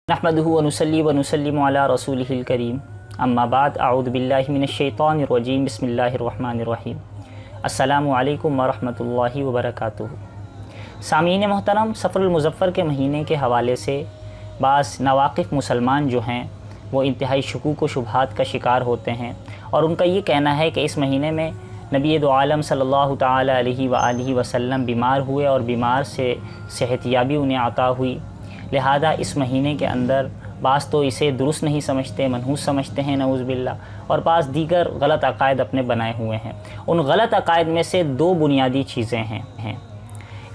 नहमदुहु व नुसल्ली व नुसल्लिमु अला रसूलिहिल करीम अम्मा बाद अऊज़ु बिल्लाहि मिनश्शैतानिर रजीम बिस्मिल्लाहिर रहमानिर रहीम अस्सलामु अलैकुम व रहमतुल्लाहि व बरकातुहू। सामीन मोहतरम, सफ़रुल मुज़फ़्फ़र के महीने के हवाले से बाज़ नावाक़िफ़ मुसलमान जो हैं वो इंतहाई शकूक व शुबहात का शिकार होते हैं और उनका ये कहना है कि इस महीने में नबी दो आलम सल्लल्लाहु ताला अलैहि व आलिहि वसल्लम बीमार हुए और बीमार से सेहतियाबी उन्हें अता हुई। लिहाजा इस महीने के अंदर बाज़ तो इसे दुरुस्त नहीं समझते, मनहूस समझते हैं नऊज़ बिल्लाह, और बाज़ दीगर गलत अक़ायद अपने बनाए हुए हैं। उन गलत अक़ायद में से दो बुनियादी चीज़ें हैं।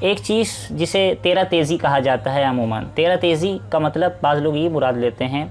एक चीज़ जिसे तेरा तेज़ी कहा जाता है। अमूमन तेरा तेज़ी का मतलब बाज़ लोग ये मुराद लेते हैं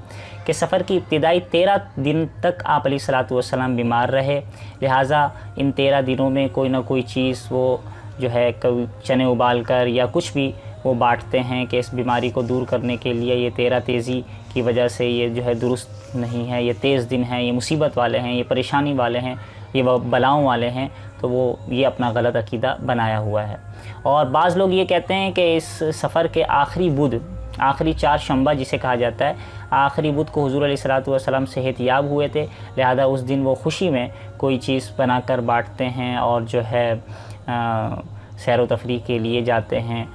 कि सफ़र की इब्तिदाई 13 दिन तक आप अलैहिस्सलातु वस्सलाम बीमार रहे, लिहाजा इन 13 दिनों में कोई ना कोई चीज़ वो जो है कभी चने उबाल कर या कुछ भी वो बांटते हैं कि इस बीमारी को दूर करने के लिए। ये तेरा तेज़ी की वजह से ये जो है दुरुस्त नहीं है, ये तेज़ दिन हैं, ये मुसीबत वाले हैं, ये परेशानी वाले हैं, ये बलाओं वाले हैं, तो वो ये अपना गलत अकीदा बनाया हुआ है। और बाज़ लोग ये कहते हैं कि इस सफ़र के आखिरी बुध, आखिरी 4 शंबा जिसे कहा जाता है, आखिरी बुध को हुज़ूर अलैहिस्सलातु वस्सलाम सेहतियाब हुए थे, लिहाजा उस दिन वो खुशी में कोई चीज़ बनाकर बांटते हैं और जो है सैर व तफरीह के लिए जाते हैं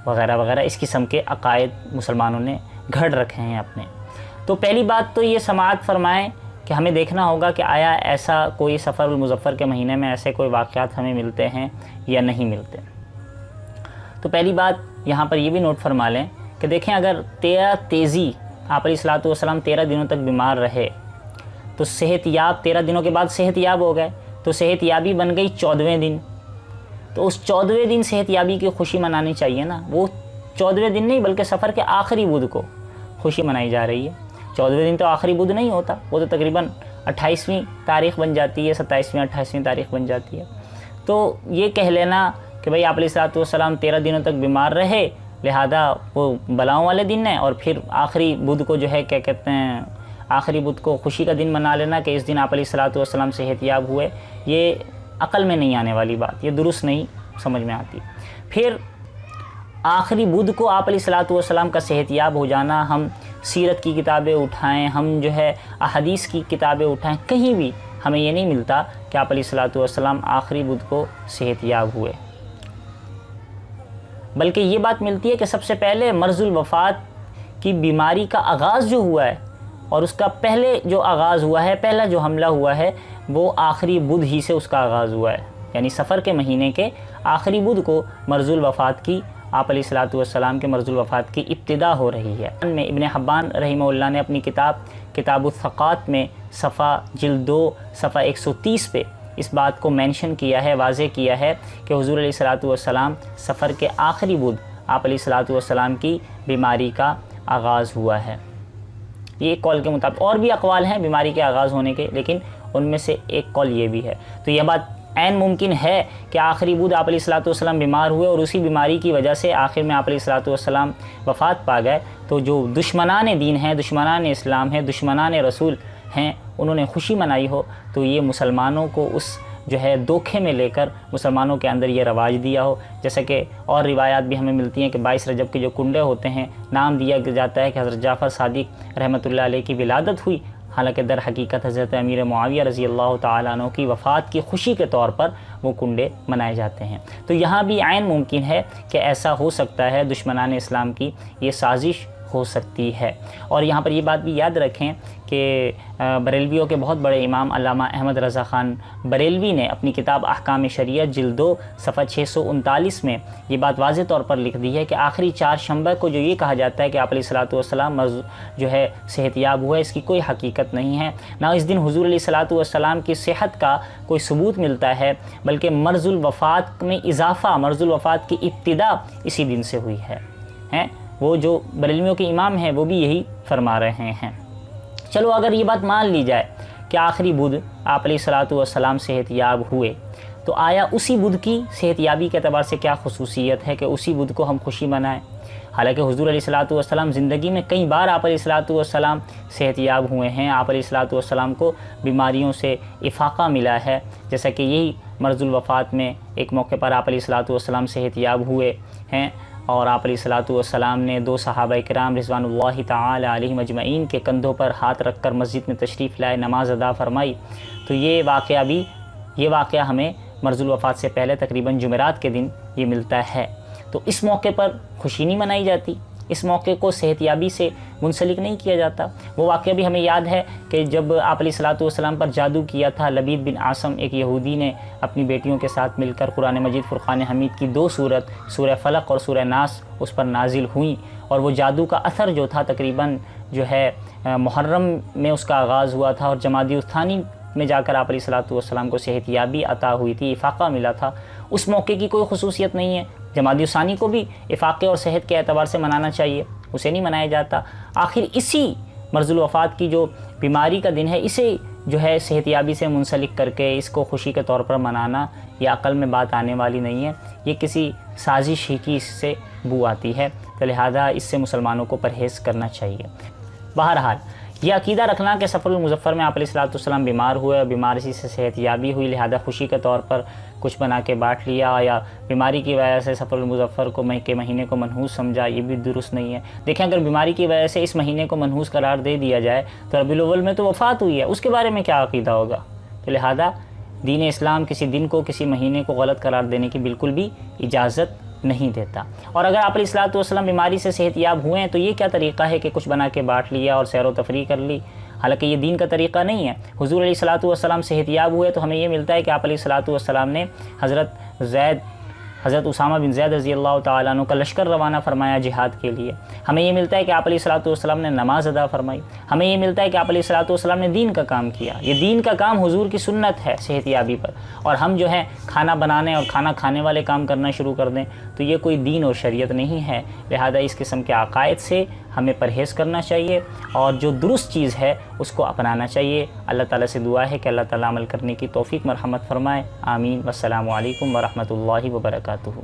वग़ैरह वग़ैरह। इस किस्म के अक़ायद मुसलमानों ने घड़ रखे हैं अपने। तो पहली बात तो ये समाअत फ़रमाएँ कि हमें देखना होगा कि आया ऐसा कोई सफ़रुल मुज़फ़्फ़र के महीने में ऐसे कोई वाक़यात हमें मिलते हैं या नहीं मिलते। तो पहली बात यहाँ पर ये भी नोट फरमा लें कि देखें, अगर 13 तेज़ी आप अलैहिस्सलातु वस्सलाम 13 दिनों तक बीमार रहे तो सेहतियाब 13 दिनों के बाद सेहतियाब हो गए, तो सेहतियाबी बन गई 14वें दिन। तो उस 14वें दिन सेहतियाबी की खुशी मनानी चाहिए ना। वो 14वें दिन नहीं बल्कि सफ़र के आखिरी बुध को खुशी मनाई जा रही है। 14वें दिन तो आखिरी बुध नहीं होता, वो तो तकरीबन 28वीं तारीख़ बन जाती है, 27वीं 28वीं तारीख़ बन जाती है। तो ये कह लेना कि भाई आप अलैहिस्सलातु वस्सलाम 13 दिनों तक बीमार रहे, लिहाजा वो बलाओं वाले दिन है, और फिर आखिरी बुध को जो है क्या कहते हैं, आखिरी बुध को खुशी का दिन मना लेना कि इस दिन आप अलैहिस्सलातु वस्सलाम सेहतियाब हुए, ये अक़ल में नहीं आने वाली बात, ये दुरुस्त नहीं समझ में आती। फिर आखिरी बुध को आप अलैहिस्सलातु वस्सलाम का सेहतियाब हो जाना, हम सीरत की किताबें उठाएं, हम जो है अहदीस की किताबें उठाएं, कहीं भी हमें ये नहीं मिलता कि आप अलैहिस्सलातु वस्सलाम आखिरी बुध को सेहतियाब हुए। बल्कि ये बात मिलती है कि सबसे पहले मर्ज़ुल वफ़ात की बीमारी का आगाज़ जो हुआ है और उसका पहले जो आगाज़ हुआ है, पहला जो हमला हुआ है, वो आखिरी बुध ही से उसका आगाज़ हुआ है। यानी सफ़र के महीने के आखिरी बुध को मर्ज़ुल वफ़ात की, आप अलैहिस्सलातु वस्सलाम के मर्ज़ुल वफ़ात की इब्तिदा हो रही है। में इब्न हब्बान रहिमहुल्लाह ने अपनी किताबुत्थक़ात में सफ़ा जिल्द 2 सफ़ा 130 पे इस बात को मेंशन किया है, वाज़े किया है कि हुज़ूर अलैहिस्सलातु वस्सलाम सफ़र के आखिरी बुध आप अलैहिस्सलातु वस्सलाम की बीमारी का आगाज़ हुआ है। ये एक कौल के मुताबिक, और भी अक़वाल हैं बीमारी के आगाज़ होने के, लेकिन उनमें से एक कौल ये भी है। तो यह बात ऐन मुमकिन है कि आखिरी बुध आप अलैहिस्सलातु वस्सलाम बीमार हुए और उसी बीमारी की वजह से आखिर में आप अलैहिस्सलातु वस्सलाम वफ़ात पा गए। तो जो दुश्मनाने दीन हैं, दुश्मनाने इस्लाम हैं, दुश्मनाने रसूल हैं, उन्होंने खुशी मनाई हो, तो ये मुसलमानों को उस जो है धोखे में लेकर मुसलमानों के अंदर ये रवाज दिया हो। जैसे कि और रिवायात भी हमें मिलती हैं कि 22 रजब के जो कुंडे होते हैं, नाम दिया जाता है कि हज़रत जाफ़र सादिक रहमतुल्लाह अलैह की विलादत हुई, हालांकि दर हकीकत हज़रत अमीर मुआविया रज़ी अल्लाह ताला अन्हु की वफ़ात की खुशी के तौर पर वो कुंडे मनाए जाते हैं। तो यहाँ भी ऐन मुमकिन है कि ऐसा हो सकता है, दुश्मनान इस्लाम की ये साजिश हो सकती है। और यहाँ पर ये बात भी याद रखें कि बरेलवियों के बहुत बड़े इमाम अल्लामा अहमद रज़ा ख़ान बरेलवी ने अपनी किताब अहकाम शरीयत जिल्द 2 सफ़ा 639 में ये बात वाज़े तौर पर लिख दी है कि आखिरी 4 शंबा को जो ये कहा जाता है कि आप अलैहिस्सलातु वस्सलाम जो है सेहतियाब हुआ, इसकी कोई हकीकत नहीं है। ना इस दिन हुज़ूर अलैहिस्सलातु वस्सलाम की सेहत का कोई सबूत मिलता है, बल्कि मर्ज़ुल वफ़ात में इजाफ़ा, मर्ज़ुल वफ़ात की इब्तिदा इसी दिन से हुई है। वो जो बरेलवियों के इमाम हैं वो भी यही फरमा रहे हैं। चलो, अगर ये बात मान ली जाए कि आखिरी बुध आप अलैहिस्सलातु वस्सलाम सेहतियाब हुए, तो आया उसी बुध की सेहतियाबी के अतबार से क्या खुसूसियत है कि उसी बुध को हम खुशी मनाएं। हालांकि हुज़ूर अलैहिस्सलातु वस्सलाम ज़िंदगी में कई बार आप अलैहिस्सलातु वस्सलाम सेहतियाब हुए हैं, आप अलैहिस्सलातु वस्सलाम को बीमारियों से इफ़ाक़ा मिला है। जैसा कि यही मर्ज़ुल वफ़ात में एक मौके पर आप अलैहिस्सलातु वस्सलाम सेहतियाब हुए हैं, اور آپ علیہ الصلاۃ والسلام نے دو صحابہ کرام رضوان اللہ تعالی علیہم اجمعین کے کندھوں پر ہاتھ رکھ کر مسجد میں تشریف لائے، نماز ادا فرمائی، تو یہ واقعہ ہمیں مرض الوفات سے پہلے تقریباً جمعرات کے دن یہ ملتا ہے۔ تو اس موقع پر خوشی نہیں منائی جاتی، اس موقع کو صحت یابی سے منسلک نہیں کیا جاتا۔ وہ واقعہ بھی ہمیں یاد ہے کہ جب آپ علیہ الصلاۃ والسلام پر جادو کیا تھا، لبید بن عاصم ایک یہودی نے اپنی بیٹیوں کے ساتھ مل کر قرآن مجید فرقان حمید کی 2 سورت سورہ فلق اور سورہ ناس اس پر نازل ہوئیں، اور وہ جادو کا اثر جو تھا تقریباً جو ہے محرم میں اس کا آغاز ہوا تھا، اور جمادی الثانی میں جا کر آپ علیہ الصلاۃ والسلام کو صحت یابی عطا ہوئی تھی، افاقہ ملا تھا۔ اس موقع کی کوئی خصوصیت نہیں ہے، جمادی الثانی کو بھی افاقے اور صحت کے اعتبار سے منانا چاہیے، اسے نہیں منایا جاتا۔ آخر اسی مرض الوفات کی جو بیماری کا دن ہے، اسے جو ہے صحت یابی سے منسلک کر کے اس کو خوشی کے طور پر منانا، یہ عقل میں بات آنے والی نہیں ہے، یہ کسی سازش ہی کی اس سے بو آتی ہے، تو لہذا اس سے مسلمانوں کو پرہیز کرنا چاہیے۔ بہرحال یہ عقیدہ رکھنا کہ سفر المظفر میں آپ علیہ الصلاۃ والسلام بیمار ہوئے اور بیماری سے صحت یابی ہوئی، لہذا خوشی کے طور پر کچھ بنا کے بانٹ لیا، یا بیماری کی وجہ سے سفر المظفر کو کے مہینے کو منحوس سمجھا، یہ بھی درست نہیں ہے۔ دیکھیں اگر بیماری کی وجہ سے اس مہینے کو منحوس قرار دے دیا جائے تو ربیع الاول میں تو وفات ہوئی ہے، اس کے بارے میں کیا عقیدہ ہوگا؟ تو لہذا دین اسلام کسی دن کو کسی مہینے کو غلط قرار دینے کی بالکل بھی اجازت نہیں دیتا۔ اور اگر آپ علیہ الصلاۃ والسلام بیماری سے صحت یاب ہوئے ہیں تو یہ کیا طریقہ ہے کہ کچھ بنا کے بانٹ لیا اور سیر و تفریح کر لی؟ حالانکہ یہ دین کا طریقہ نہیں ہے۔ حضور علیہ الصلاۃ والسلام صحت یاب ہوئے تو ہمیں یہ ملتا ہے کہ آپ علیہ الصلاۃ والسلام نے حضرت اسامہ بن زید رضی اللہ تعالیٰ عنہ کا لشکر روانہ فرمایا جہاد کے لیے۔ ہمیں یہ ملتا ہے کہ آپ علیہ الصلاۃ والسلام نے نماز ادا فرمائی۔ ہمیں یہ ملتا ہے کہ آپ علیہ الصلاۃ والسلام نے دین کا کام کیا۔ یہ دین کا کام حضور کی سنت ہے صحت یابی پر، اور ہم جو ہے کھانا بنانے اور کھانا کھانے والے کام کرنا شروع کر دیں تو یہ کوئی دین اور شریعت نہیں ہے۔ لہذا اس قسم کے عقائد سے ہمیں پرہیز کرنا چاہیے اور جو درست چیز ہے اس کو اپنانا چاہیے۔ اللہ تعالیٰ سے دعا ہے کہ اللہ تعالیٰ عمل کرنے کی توفیق مرحمت فرمائے، آمین۔ والسلام علیکم ورحمۃ اللہ وبرکاتہ۔